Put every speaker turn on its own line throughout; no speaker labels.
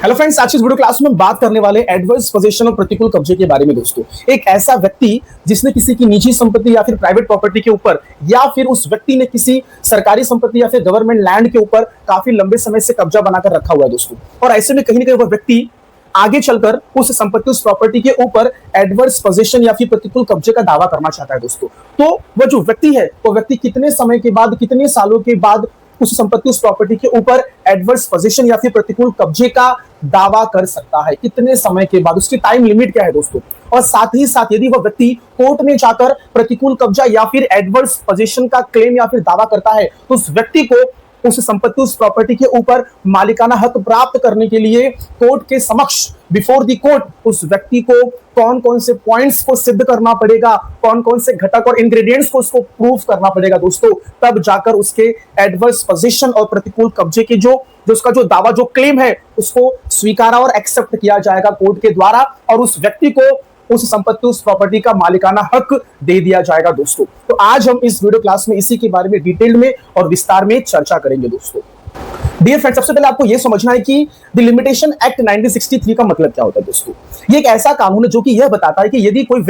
Hello friends, आज की इस वीडियो क्लास में बात करने वाले एडवर्स पोजीशन और प्रतिकूल कब्जे के बारे में। दोस्तों, एक ऐसा व्यक्ति जिसने किसी की निजी संपत्ति या फिर प्राइवेट प्रॉपर्टी के ऊपर या फिर उस व्यक्ति ने किसी सरकारी संपत्ति या फिर गवर्नमेंट लैंड के ऊपर काफी लंबे समय से कब्जा बनाकर रखा हुआ है दोस्तों। और ऐसे में कहीं ना कहीं वह व्यक्ति आगे चलकर उस संपत्ति उस प्रॉपर्टी के ऊपर एडवर्स पोजीशन या फिर प्रतिकूल कब्जे का दावा करना चाहता है दोस्तों। तो वह जो व्यक्ति है वो व्यक्ति कितने समय के बाद, कितने सालों के बाद उस संपत्ति उस प्रॉपर्टी के ऊपर एडवर्स पोजीशन या फिर प्रतिकूल कब्जे का दावा कर सकता है, कितने समय के बाद, उसकी टाइम लिमिट क्या है दोस्तों। और साथ ही साथ यदि वह व्यक्ति कोर्ट में जाकर प्रतिकूल कब्जा या फिर एडवर्स पोजीशन का क्लेम या फिर दावा करता है तो उस व्यक्ति को उस संपत्ति उस प्रॉपर्टी के ऊपर मालिकाना हक प्राप्त करने के लिए कोर्ट के समक्ष, बिफोर द कोर्ट, उस व्यक्ति को कौन कौन से पॉइंट्स को सिद्ध करना पड़ेगा, कौन कौन से घटक और इंग्रेडिएंट्स को उसको प्रूफ करना पड़ेगा दोस्तों, तब जाकर उसके एडवर्स पोजीशन और प्रतिकूल कब्जे के जो उसका जो दावा, जो क्लेम है, उसको स्वीकारा और एक्सेप्ट किया जाएगा कोर्ट के द्वारा और उस व्यक्ति को उस संपत्ति उस प्रॉपर्टी का मालिकाना हक दे दिया जाएगा दोस्तों। तो आज हम इस वीडियो क्लास में इसी के बारे में डिटेल में और विस्तार में चर्चा करेंगे दोस्तों। डियर फ्रेंड्स, सबसे पहले आपको यह समझना है कि द लिमिटेशन एक्ट 1963 का मतलब क्या होता है दोस्तों। ये एक ऐसा कानून है जो कि यह बताता है कि यदि कोई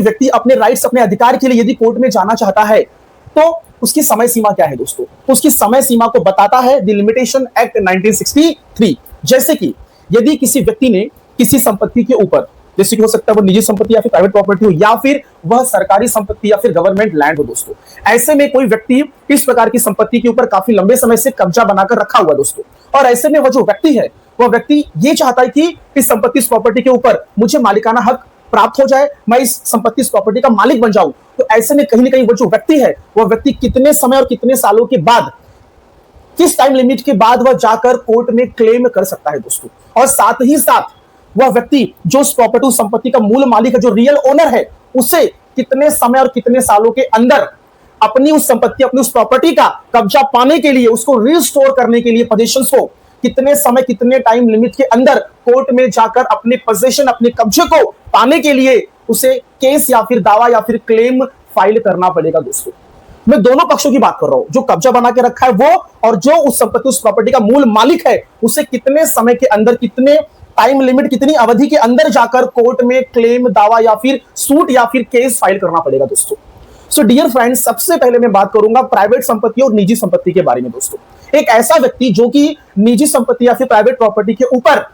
व्यक्ति अपने राइट्स, अपने अधिकार के लिए यदि कोर्ट में जाना चाहता है तो उसकी समय सीमा क्या है दोस्तों। तो उसकी समय सीमा को बताता है द लिमिटेशन एक्ट 1963। जैसे कि यदि किसी व्यक्ति ने किसी संपत्ति के ऊपर, जैसे कि हो सकता है वो निजी संपत्ति या फिर प्राइवेट प्रॉपर्टी हो या फिर वह सरकारी संपत्ति या फिर गवर्नमेंट लैंड हो दोस्तों, ऐसे में कोई व्यक्ति इस प्रकार की संपत्ति के ऊपर काफी लंबे समय से कब्जा बनाकर रखा हुआ दोस्तों, और ऐसे में वह जो व्यक्ति है वह व्यक्ति ये चाहता है कि इस संपत्ति इस प्रॉपर्टी के ऊपर मुझे मालिकाना हक प्राप्त हो जाए, मैं इस संपत्ति इस प्रॉपर्टी का मालिक बन जाऊं। तो ऐसे में कहीं ना कहीं वो जो व्यक्ति है वह व्यक्ति कितने समय और कितने सालों के बाद, किस टाइम लिमिट के बाद वह जाकर कोर्ट में क्लेम कर सकता है दोस्तों। और साथ ही साथ वह व्यक्ति जो उस प्रॉपर्टी उस संपत्ति का मूल मालिक है, जो रियल ओनर है, उसे कितने समय और कितने सालों के अंदर अपनी उस संपत्ति, अपनी उस प्रॉपर्टी का कब्जा पाने के लिए, उसको रिस्टोर करने के लिए पोजीशंस को कितने समय, कितने टाइम लिमिट के अंदर कोर्ट में जाकर अपने पोजीशन, अपने कब्जे को पाने के लिए उसे केस या फिर दावा या फिर क्लेम फाइल करना पड़ेगा दोस्तों। मैं दोनों पक्षों की बात कर रहा हूं, जो कब्जा बना के रखा है वो और जो उस संपत्ति उस प्रॉपर्टी का मूल मालिक है, उसे कितने समय के अंदर, कितने टाइम लिमिट, कितनी अवधि के अंदर जाकर कोर्ट में क्लेम, दावा या फिर सूट या फिर केस फाइल करना पड़ेगा दोस्तों। सो डियर फ्रेंड्स, सबसे पहले मैं बात करूंगा प्राइवेट संपत्ति और निजी संपत्ति के बारे में दोस्तों। एक ऐसा व्यक्ति जो कि निजी संपत्ति या फिर प्राइवेट प्रॉपर्टी के ऊपर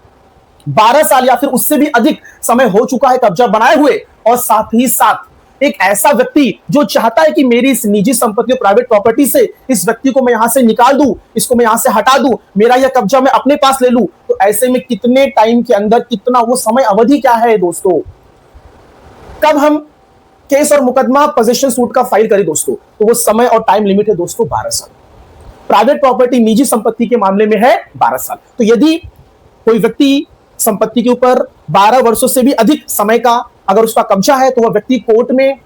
12 साल या फिर उससे भी अधिक समय हो चुका है कब्जा बनाए हुए, और साथ ही साथ एक ऐसा व्यक्ति जो चाहता है कि मेरी इस निजी संपत्ति और प्राइवेट प्रॉपर्टी से इस व्यक्ति को मैं यहां से निकाल दूं, इसको मैं यहां से हटा दूं, मेरा यह कब्जा मैं अपने पास ले लूं, तो ऐसे में कितने टाइम के अंदर, कितना वो समय अवधि क्या है दोस्तों, कब हम केस और मुकदमा पोजीशन सूट का फाइल करें दोस्तों, तो वो समय और टाइम लिमिट है दोस्तों 12 साल। प्राइवेट प्रॉपर्टी, निजी संपत्ति के मामले में है 12 साल। तो यदि कोई व्यक्ति संपत्ति के ऊपर 12 वर्षों से भी अधिक समय का अगर उसका कब्जा है तो वह व्यक्ति कोर्ट में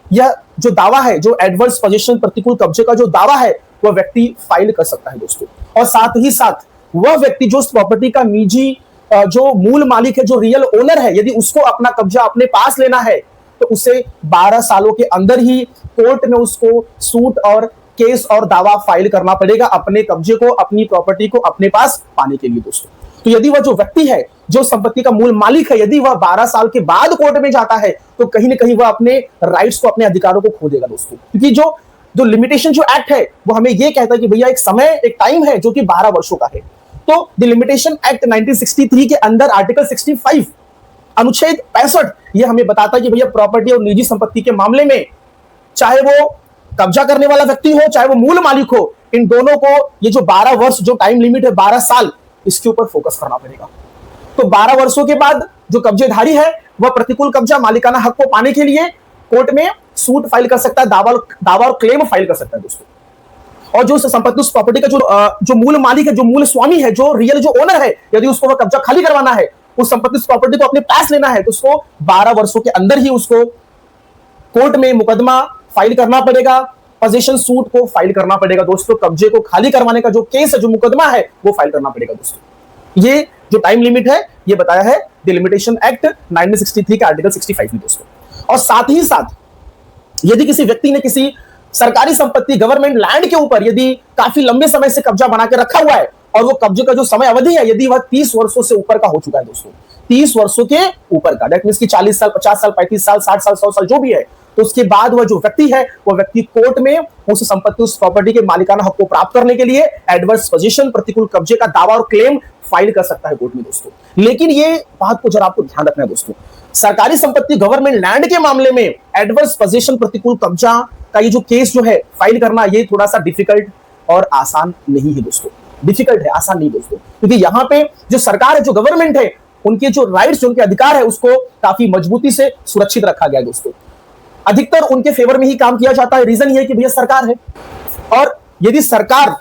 यह जो दावा है, जो एडवर्स पोजीशन प्रतिकूल कब्जे का जो दावा है, वह व्यक्ति फाइल कर सकता है दोस्तों। और साथ ही साथ वह व्यक्ति जो उस प्रॉपर्टी का निजी जो मूल मालिक है, जो रियल ओनर है, यदि उसको अपना कब्जा अपने पास लेना है तो उसे 12 सालों के अंदर ही कोर्ट में उसको सूट और केस और दावा फाइल करना पड़ेगा अपने कब्जे को, अपनी प्रॉपर्टी को अपने पास पाने के लिए दोस्तों। तो यदि वह जो व्यक्ति है, जो संपत्ति का मूल मालिक है, यदि वह 12 साल के बाद कोर्ट में जाता है तो कहीं ना कहीं वह अपने राइट्स को, अपने अधिकारों को खो देगा दोस्तों। क्योंकि जो लिमिटेशन जो एक्ट है वो हमें यह कहता है कि भैया एक समय, एक टाइम है जो कि 12 वर्षों का है। तो द लिमिटेशन एक्ट 1963 के अंदर आर्टिकल 65 अनुच्छेद 65 यह हमें बताता है कि भैया प्रॉपर्टी और निजी संपत्ति के मामले में, चाहे वो कब्जा करने वाला व्यक्ति हो, चाहे वो मूल मालिक हो, इन दोनों को ये जो 12 वर्ष जो टाइम लिमिट है, 12 साल, इसके ऊपर फोकस करना पड़ेगा। तो 12 वर्षों के बाद जो कब्जेधारी है वह प्रतिकूल कब्जा, मालिकाना हक को पाने के लिए कोर्ट में सूट फाइल कर सकता है, दावा और क्लेम फाइल कर सकता है दोस्तों। और जो संपत्ति उस प्रॉपर्टी का जो मूल मालिक है, जो मूल स्वामी है, जो रियल जो ओनर है, यदि उसको वह कब्जा खाली करवाना है, उस संपत्ति उस प्रॉपर्टी को अपने पास लेना है, तो उसको 12 वर्षों के अंदर ही उसको कोर्ट में मुकदमा फाइल करना पड़ेगा, पोजीशन सूट को फाइल करना पड़ेगा दोस्तों। कब्जे को खाली करवाने का जो केस है, जो मुकदमा है, वो फाइल करना पड़ेगा दोस्तों। ये जो टाइम लिमिट है ये बताया है द लिमिटेशन एक्ट 1963 के आर्टिकल 65 में दोस्तों। और साथ ही साथ यदि किसी व्यक्ति ने किसी सरकारी संपत्ति, गवर्नमेंट लैंड के ऊपर यदि काफी लंबे समय से कब्जा बना के रखा हुआ है और वो कब्जे का जो समय अवधि है यदि वह 30 वर्षों से ऊपर का हो चुका है दोस्तों, 30 वर्षों के ऊपर का, दैट मींस कि 40 साल, 50 साल, 35 साल, 60 साल, 100 साल जो भी है, तो उसके बाद वह जो व्यक्ति है वह व्यक्ति कोर्ट में उस संपत्ति, उस प्रॉपर्टी के मालिकाना हक को प्राप्त करने के लिए एडवर्स पोजीशन, प्रतिकूल कब्जे का दावा और क्लेम फाइल कर सकता है कोर्ट में दोस्तों। लेकिन ये बात को जरा आपको ध्यान रखना है दोस्तों, सरकारी संपत्ति, गवर्नमेंट लैंड के मामले में एडवर्स पोजीशन, प्रतिकूल कब्जा का ये जो केस जो है फाइल करना, ये थोड़ा सा डिफिकल्ट और आसान नहीं है दोस्तों। डिफिकल्ट है, आसान नहीं दोस्तों, क्योंकि यहां पे जो सरकार है, जो गवर्नमेंट है, उनके जो राइट्स, उनके अधिकार है, उसको काफी मजबूती से सुरक्षित रखा गया है दोस्तों। अधिकतर उनके फेवर में ही काम किया जाता है। रीजन ये है कि भैया सरकार है, और यदि सरकार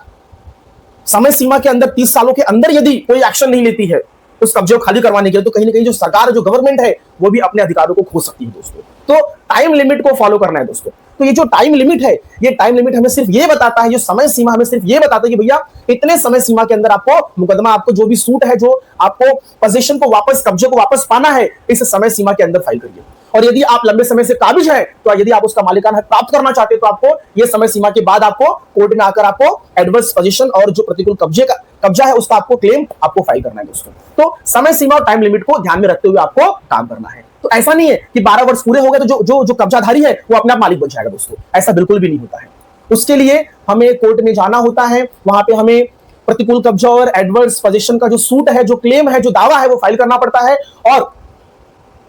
समय सीमा के अंदर 30 सालों के अंदर यदि कोई एक्शन नहीं लेती है उस कब्जे को खाली करवाने के लिए, तो कहीं ना कहीं जो सरकार, जो गवर्नमेंट है, वो भी अपने अधिकारों को खो सकती है दोस्तों। तो टाइम लिमिट को फॉलो करना है दोस्तों। तो ये जो टाइम लिमिट है, ये टाइम लिमिट हमें सिर्फ ये बताता है, जो समय सीमा हमें सिर्फ ये बताता है कि भैया इतने समय सीमा के अंदर आपको मुकदमा, आपको जो भी सूट है, जो आपको पोजीशन को वापस, कब्जे को वापस पाना है, इस समय सीमा के अंदर फाइल करिए। और यदि आप लंबे समय से काबिज है, तो यदि आप उसका मालिकाना हक प्राप्त करना चाहते हैं, तो आपको ये समय सीमा के बाद आपको कोर्ट में आकर आपको एडवर्स पोजीशन और जो प्रतिकूल कब्जा है उसका आपको क्लेम आपको फाइल करना है दोस्तों। तो समय सीमा और टाइम लिमिट को ध्यान में रखते हुए आपको काम करना है। तो ऐसा नहीं है कि 12 वर्ष पूरे हो गए तो जो कब्जाधारी है वो अपने आप मालिक बन जाएगा दोस्तों, ऐसा बिल्कुल भी नहीं होता है। उसके लिए हमें कोर्ट में जाना होता है, वहां पे हमें प्रतिकूल कब्जा और एडवर्स पोजीशन का जो सूट है, जो क्लेम है, जो दावा है, वो फाइल करना पड़ता है। और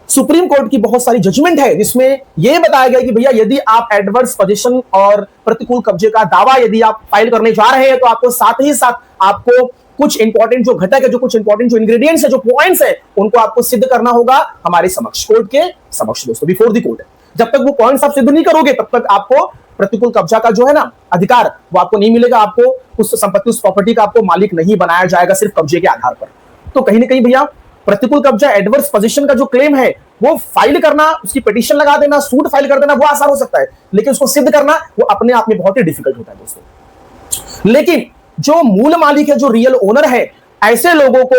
सुप्रीम कोर्ट की बहुत सारी जजमेंट है जिसमें यह बताया गया कि भैया यदि आप एडवर्स पोजीशन और प्रतिकूल कब्जे का दावा यदि आप फाइल करने जा रहे हैं, तो आपको साथ ही साथ आपको कुछ इंपॉर्टेंट जो घटक है, जो कुछ इंपॉर्टेंट जो इंग्रेडिएंट्स है, जो पॉइंट्स है, उनको आपको सिद्ध करना होगा हमारे समक्ष, कोर्ट के समक्ष दोस्तों, बिफोर द कोर्ट। जब तक वो पॉइंट्स आप सिद्ध नहीं करोगे, तब तक आपको प्रतिकूल कब्जा का जो है ना अधिकार, वो आपको नहीं मिलेगा। आपको उस संपत्ति, उस प्रॉपर्टी का आपको मालिक नहीं बनाया जाएगा सिर्फ कब्जे के आधार पर। तो कहीं ना कहीं भैया प्रतिकूल कब्जा, एडवर्स पोजीशन का जो क्लेम है, वो फाइल करना, उसकी पिटीशन लगा देना, सूट फाइल कर देना, वो आसान हो सकता है, लेकिन उसको सिद्ध करना वो अपने आप में बहुत ही डिफिकल्ट होता है दोस्तों। लेकिन जो मूल मालिक है, जो रियल ओनर है, ऐसे लोगों को,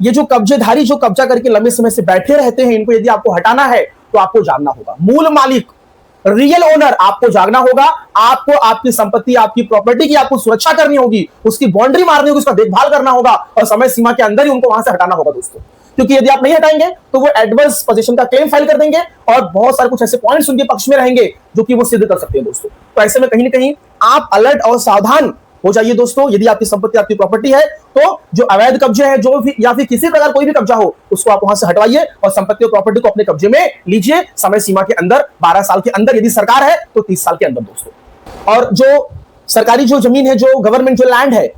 ये जो कब्जेधारी जो कब्जा करके लंबे समय से बैठे रहते हैं, इनको यदि आपको हटाना है तो आपको जानना होगा। मूल मालिक, रियल ओनर, आपको जागना होगा। आपको आपकी संपत्ति, आपकी प्रॉपर्टी की आपको सुरक्षा करनी होगी, उसकी बाउंड्री मारनी होगी, उसका देखभाल करना होगा, और समय सीमा के अंदर ही उनको वहां से हटाना होगा दोस्तों। क्योंकि यदि आप नहीं हटाएंगे तो वो एडवर्स पोजीशन का क्लेम फाइल कर देंगे, और बहुत सारे कुछ ऐसे पॉइंट्स उनके पक्ष में रहेंगे जो कि वो सिद्ध कर सकते हैं दोस्तों। तो ऐसे में कहीं ना कहीं आप अलर्ट और सावधान हो जाइए दोस्तों। यदि आपकी संपत्ति, आपकी प्रॉपर्टी है, तो जो अवैध कब्जे है, जो भी या फिर किसी प्रकार कोई भी कब्जा हो, उसको आप वहां से हटवाइए और संपत्ति और प्रॉपर्टी को अपने कब्जे में लीजिए समय सीमा के अंदर, 12 साल के अंदर, यदि सरकार है तो 30 साल के अंदर दोस्तों। और जो सरकारी जो जमीन है, जो गवर्नमेंट जो लैंड है,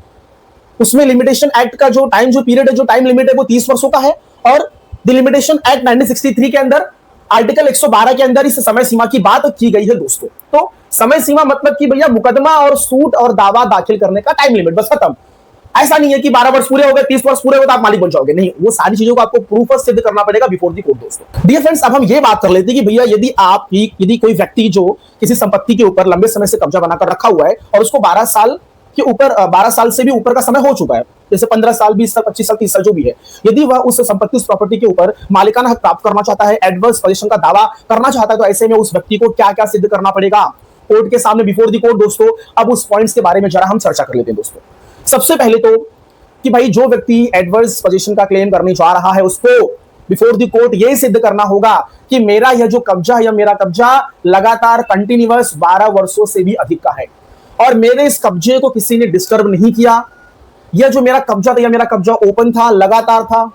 उसमें लिमिटेशन एक्ट का जो टाइम, जो पीरियड है, जो टाइम लिमिट है, वो 30 वर्षों का है। और द लिमिटेशन एक्ट 1963 के अंदर आर्टिकल 112 के अंदर इस समय सीमा की बात की गई है दोस्तों। तो समय सीमा मतलब कि भैया मुकदमा और सूट और दावा दाखिल करने का टाइम लिमिट, बस खत्म। ऐसा नहीं है कि 12 वर्ष पूरे हो गए, 30 वर्ष पूरे हो गए तो आप मालिक बन जाओगे, नहीं, वो सारी चीजों को आपको प्रूफ और सिद्ध करना पड़ेगा बिफोर दी कोर्ट दोस्तों। डियर फ्रेंड्स, अब हम ये बात कर लेते हैं कि भैया यदि कोई व्यक्ति जो किसी संपत्ति के ऊपर लंबे समय से कब्जा बनाकर रखा हुआ है और उसको 12 साल के ऊपर, 12 साल से भी ऊपर का समय हो चुका है, जैसे 15 साल, 20 साल, 25 साल, 30 साल जो भी है, यदि वह उस संपत्ति, उस प्रॉपर्टी के ऊपर मालिकाना हक प्राप्त करना चाहता है, एडवर्स पोजीशन का दावा करना चाहता है, तो ऐसे में उस व्यक्ति को क्या क्या सिद्ध करना पड़ेगा कोर्ट के सामने, बिफोर दी कोर्ट दोस्तों। अब उस पॉइंट्स के बारे में जरा हम चर्चा कर लेते हैं दोस्तों। सबसे पहले तो कि भाई जो व्यक्ति एडवर्स पोजीशन का क्लेम करने जा रहा है, उसको बिफोर दी कोर्ट यह सिद्ध करना होगा कि मेरा यह जो कब्जा है, मेरा कब्जा लगातार कंटिन्यूअस 12 वर्षों से भी अधिक का है, और मेरे इस कब्जे को किसी ने डिस्टर्ब नहीं किया। यह जो मेरा कब्जा था, यह मेरा कब्जा ओपन था, लगातार था,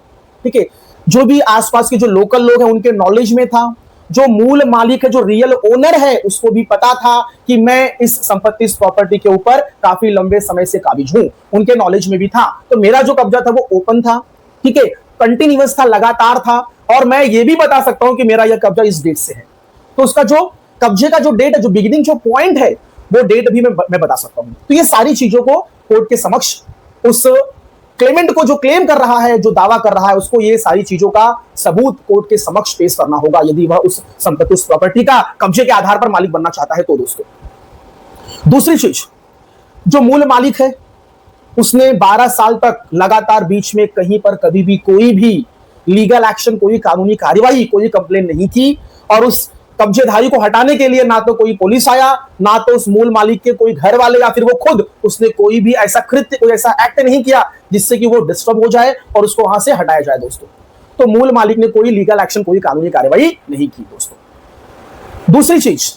ठीक है। जो भी आसपास के जो लोकल लोग हैं उनके नॉलेज में था, जो मूल मालिक है, जो रियल ओनर है, उसको भी पता था कि मैं इस संपत्ति, इस प्रॉपर्टी के ऊपर काफी लंबे समय से काबिज हूं, उनके नॉलेज में भी था। तो मेरा जो कब्जा था वो ओपन था, ठीक है, कंटिन्यूअस था, लगातार था, और मैं ये भी बता सकता हूं कि मेरा यह कब्जा इस डेट से है। तो उसका जो कब्जे का जो डेट है, जो बिगिनिंग जो पॉइंट है, वो डेट भी मैं बता सकता हूं। तो ये सारी चीजों को कोर्ट के समक्ष उस क्लेमेंट को, जो क्लेम कर रहा है, जो दावा कर रहा है, उसको ये सारी चीजों का सबूत कोर्ट के समक्ष पेश करना होगा, यदि वह उस संपत्ति, उस प्रॉपर्टी का कब्जे के आधार पर मालिक बनना चाहता है तो दोस्तों। दूसरी चीज, जो मूल मालिक है उसने 12 साल तक लगातार बीच में कहीं पर कभी भी कोई भी लीगल एक्शन, कोई कानूनी कार्यवाही, कोई कंप्लेन नहीं की, और उस कब्जेधारी को हटाने के लिए ना तो कोई पुलिस आया, ना तो उस मूल मालिक के कोई घर वाले या फिर वो खुद, उसने कोई भी ऐसा कृत्य, कोई ऐसा एक्ट नहीं किया जिससे कि वो डिस्टर्ब हो जाए और उसको वहां से हटाया जाए दोस्तों। तो मूल मालिक ने कोई लीगल एक्शन, कोई कानूनी कार्रवाई नहीं की दोस्तों। दूसरी चीज,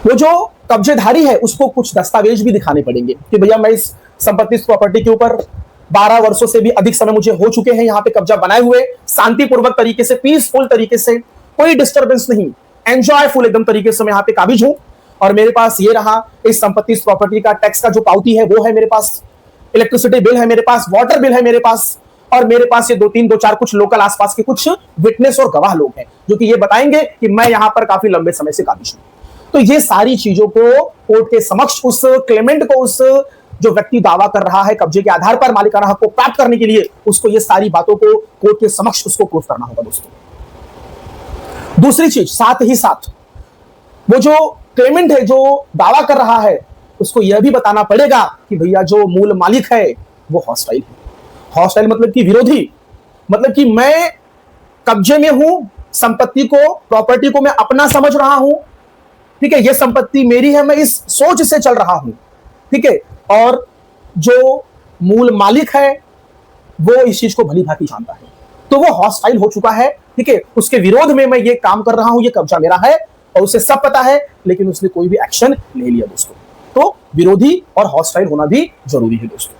वो जो कब्जेधारी है उसको कुछ दस्तावेज भी दिखाने पड़ेंगे कि भैया मैं इस संपत्ति, इस प्रॉपर्टी के ऊपर 12 वर्षों से भी अधिक समय मुझे हो चुके हैं यहाँ पे कब्जा बनाए हुए, शांतिपूर्वक तरीके से, पीसफुल तरीके से, कोई डिस्टर्बेंस नहीं, एंजॉयफुल एकदम तरीके से मैं यहाँ पे काबिज हूं, और मेरे पास ये रहा इस संपत्ति, इस प्रॉपर्टी का टैक्स का जो पावती है वो है मेरे पास, इलेक्ट्रिसिटी बिल है मेरे पास, वाटर बिल है मेरे पास, और मेरे पास ये दो चार कुछ लोकल आसपास के कुछ विटनेस और गवाह लोग हैं जो कि ये बताएंगे कि मैं यहां पर काफी लंबे समय से काबिज हूं। तो ये सारी चीजों को कोर्ट के समक्ष उस क्लेमेंट को, उस जो व्यक्ति दावा कर रहा है कब्जे के आधार पर मालिकाना हक को प्राप्त करने के लिए, उसको ये सारी बातों को कोर्ट के समक्ष उसको प्रूफ करना होगा दोस्तों। दूसरी चीज, साथ ही साथ वो जो क्लेमेंट है, जो दावा कर रहा है, उसको यह भी बताना पड़ेगा कि भैया जो मूल मालिक है वो हॉस्टाइल है। हॉस्टाइल मतलब कि विरोधी, मतलब कि मैं कब्जे में हूं, संपत्ति को, प्रॉपर्टी को मैं अपना समझ रहा हूं, ठीक है, ये संपत्ति मेरी है, मैं इस सोच से चल रहा हूं, ठीक है, और जो मूल मालिक है वो इस चीज को भली भांति जानता है, तो वो हॉस्टाइल हो चुका है, ठीक है, उसके विरोध में मैं ये काम कर रहा हूं, ये कब्जा मेरा है और उसे सब पता है, लेकिन उसने कोई भी एक्शन नहीं लिया दोस्तों। तो विरोधी और हॉस्टाइल होना भी जरूरी है दोस्तों।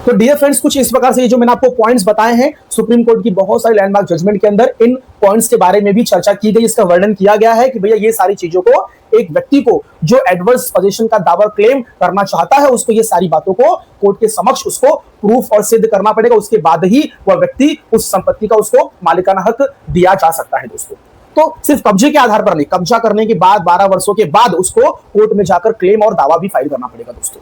तो डियर फ्रेंड्स, कुछ इस प्रकार से ये जो मैंने आपको पॉइंट्स बताए हैं, सुप्रीम कोर्ट की बहुत सारी लैंडमार्क जजमेंट के अंदर इन पॉइंट्स के बारे में भी चर्चा की गई, इसका वर्णन किया गया है कि भैया ये सारी चीजों को एक व्यक्ति को जो एडवर्स पोजीशन का दावा क्लेम करना चाहता है, उसको ये सारी बातों को कोर्ट के समक्ष उसको प्रूफ और सिद्ध करना पड़ेगा, उसके बाद ही वह व्यक्ति उस संपत्ति का उसको मालिकाना हक दिया जा सकता है दोस्तों। तो सिर्फ कब्जे के आधार पर नहीं, कब्जा करने के बाद 12 वर्षों के बाद उसको कोर्ट में जाकर क्लेम और दावा भी फाइल करना पड़ेगा दोस्तों।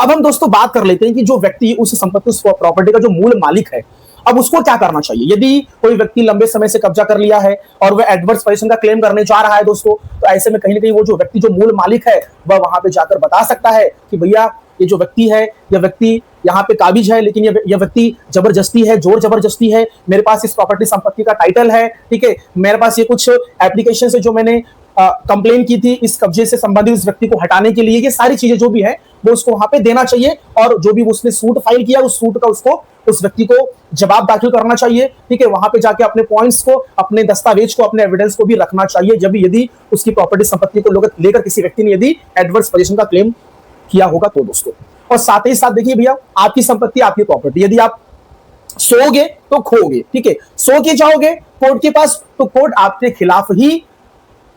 अब हम दोस्तों बात कर लेते हैं कि जो व्यक्ति उस संपत्ति, उस प्रॉपर्टी का जो मूल मालिक है, अब उसको क्या करना चाहिए। यदि कोई व्यक्ति लंबे समय से कब्जा कर लिया है और वह एडवर्स पोजीशन का क्लेम करने जा रहा है दोस्तों, तो ऐसे में कहीं ना कहीं वो जो व्यक्ति, जो मूल मालिक है, वह वहां पे जाकर बता सकता है कि भैया ये जो व्यक्ति है, यह व्यक्ति यहाँ पे काबिज है, लेकिन यह व्यक्ति जबरदस्ती है, जोर जबरदस्ती है, मेरे पास इस प्रॉपर्टी संपत्ति का टाइटल है, ठीक है, मेरे पास ये कुछ एप्लीकेशन से जो मैंने कंप्लेन की थी इस कब्जे से संबंधित इस व्यक्ति को हटाने के लिए, ये सारी चीजें जो भी है वो उसको वहां पे देना चाहिए, और जो भी उसने सूट फाइल किया उस सूट का उसको, उस व्यक्ति को जवाब दाखिल करना चाहिए, ठीक है, वहां पे जाके अपने पॉइंट्स को, अपने दस्तावेज को, अपने एविडेंस को भी रखना चाहिए, जब यदि उसकी प्रॉपर्टी संपत्ति को लेकर किसी व्यक्ति ने यदि एडवर्स पोजीशन का क्लेम किया होगा तो दोस्तों। और साथ ही साथ देखिए भैया, आपकी संपत्ति, आपकी प्रॉपर्टी, यदि आप सोओगे तो खोओगे, ठीक है, सो के जाओगे कोर्ट के पास तो कोर्ट आपके खिलाफ ही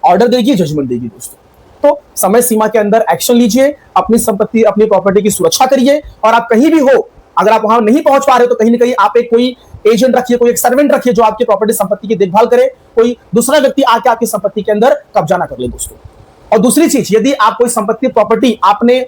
ऑर्डर देगी, जजमेंट देगी दोस्तों। तो समय सीमा के अंदर एक्शन लीजिए, अपनी संपत्ति, अपनी प्रॉपर्टी की सुरक्षा करिए, और आप कहीं भी हो, अगर आप वहां नहीं पहुंच पा रहे तो कहीं ना कहीं आप एक कोई एजेंट रखिए, कोई एक सर्वेंट रखिए जो आपकी प्रॉपर्टी संपत्ति की देखभाल करे, कोई दूसरा व्यक्ति आके आपकी संपत्ति के अंदर कब्जा ना कर ले दोस्तों। और दूसरी चीज, यदि आप कोई संपत्ति, प्रॉपर्टी आपने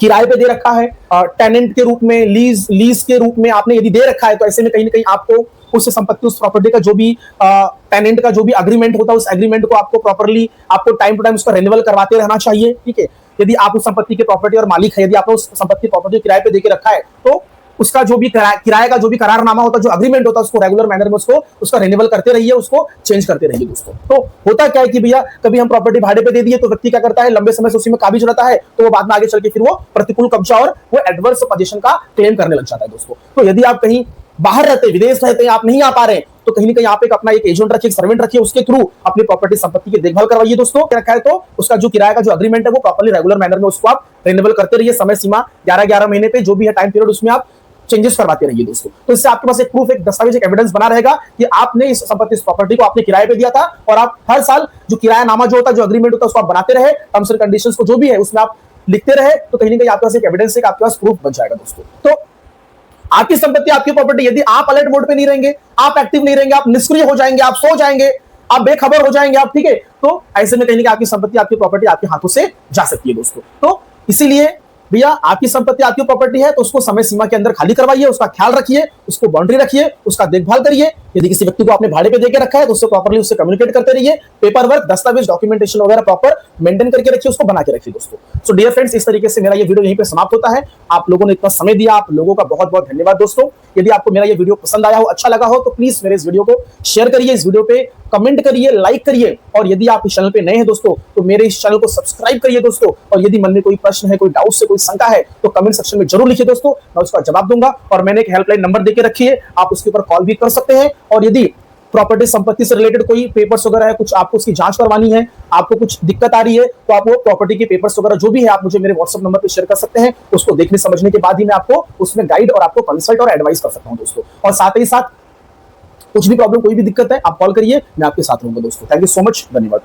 किराए पे दे रखा है, टेनेंट के रूप में, लीज के रूप में आपने यदि दे रखा है, तो ऐसे में कहीं ना कहीं आपको उस संपत्ति, उस प्रॉपर्टी का जो भी टेनेंट का जो भी अग्रीमेंट होता है, उस एग्रीमेंट को आपको प्रॉपर्ली, आपको टाइम टू टाइम उसका रिन्यूअल करवाते रहना चाहिए, ठीक है। यदि आप उस संपत्ति के प्रॉपर्टी और मालिक है, यदि आपने उस संपत्ति प्रॉपर्टी किराए पे देके रखा है, तो उसका जो भी किराए का जो भी करारनामा होता है, जो अग्रीमेंट होता है, उसको रेगुलर मैनर में उसका रिन्यूअल करते रहिए, उसको चेंज करते रहिए दोस्तों। तो होता क्या है कि भैया कभी हम प्रॉपर्टी भाड़े पे दे दिए तो व्यक्ति क्या करता है, लंबे समय से उसी में काबिज रहता है, तो वो बाद में आगे चल के फिर वो प्रतिकूल कब्जा और वो एडवर्स पोजीशन का क्लेम करने लग जाता है दोस्तों। तो यदि आप कहीं बाहर रहते, विदेश रहते, आप नहीं आ पा रहे, तो कहीं ना कहीं आप एक अपना एक एजेंट रखिए, सर्वेंट रखिए, उसके थ्रू अपनी प्रॉपर्टी संपत्ति की देखभाल करवाइए दोस्तों। रखा है तो उसका जो किराया का जो अग्रीमेंट है वो प्रॉपर्ली रेगुलर मैनर में उसको आप रिन्यूअल करते रहिए, समय सीमा 11-11 महीने पे जो भी है टाइम पीरियड, उसमें आप चेंजेस करवाते रहिए दोस्तों। तो इससे आपके पास एक प्रूफ, एक दस्तावेज, एक एविडेंस बना रहेगा कि आपने इस संपत्ति, इस प्रॉपर्टी को आपने किराए पे दिया था, और आप हर साल जो किराया नामा जो होता है, जो अग्रीमेंट होता है, उसको आप बनाते रहे, टर्म्स एंड कंडीशंस को जो भी है उसमें आप लिखते रहे, तो कहीं ना कहीं आपके पास एक एविडेंस, एक आपके पास प्रूफ बन जाएगा दोस्तों। तो आपकी संपत्ति, आपकी प्रॉपर्टी, यदि आप अलर्ट मोड पे नहीं रहेंगे, आप एक्टिव नहीं रहेंगे, आप निष्क्रिय हो जाएंगे, आप सो जाएंगे, आप बेखबर हो जाएंगे आप, ठीक है, तो ऐसे में कहीं ना कहीं आपकी संपत्ति, आपकी प्रॉपर्टी आपके हाथों से जा सकती है दोस्तों। तो इसीलिए भैया आपकी संपत्ति, आपकी प्रॉपर्टी है तो उसको समय सीमा के अंदर खाली करवाइए, उसका ख्याल रखिए, उसको बाउंड्री रखिए, उसका देखभाल करिए। यदि किसी व्यक्ति को आपने भाड़े पे देके रखा है तो उससे प्रॉपर्ली उससे कम्युनिकेट करते रहिए, पेपर वर्क, दस्तावेज, डॉक्यूमेंटेशन वगैरह प्रॉपर मेंटेन करके रखिए, उसको बना के रखिए दोस्तों। सो डियर फ्रेंड्स, इस तरीके से मेरा ये वीडियो यहीं पे समाप्त होता है। आप लोगों ने इतना समय दिया, आप लोगों का बहुत बहुत धन्यवाद दोस्तों। यदि आपको मेरा ये वीडियो पसंद आया हो, अच्छा लगा हो, तो प्लीज मेरे इस वीडियो को शेयर करिए, इस वीडियो पे कमेंट करिए, लाइक करिए, और यदि आप इस चैनल पे नए हैं दोस्तों तो मेरे इस चैनल को सब्सक्राइब करिए दोस्तों। और यदि मन में कोई प्रश्न है, कोई डाउट है, कोई शंका है तो कमेंट सेक्शन में जरूर लिखिए दोस्तों, मैं उसका जवाब दूंगा। और मैंने एक हेल्पलाइन नंबर देके रखी है, आप उसके ऊपर कॉल भी कर सकते हैं। और यदि प्रॉपर्टी संपत्ति से रिलेटेड कोई पेपर्स वगैरह है, कुछ आपको उसकी जांच करवानी है, आपको कुछ दिक्कत आ रही है, तो आप वो प्रॉपर्टी के पेपर्स वगैरह जो भी है आप मुझे मेरे व्हाट्सएप नंबर पे शेयर कर सकते हैं। उसको देखने समझने के बाद ही मैं आपको उसमें गाइड और आपको कंसल्ट और एडवाइस कर सकता हूं दोस्तों। और साथ ही साथ कुछ भी प्रॉब्लम, कोई भी दिक्कत है, आप कॉल करिए, मैं आपके साथ रहूंगा दोस्तों। थैंक यू सो मच, धन्यवाद।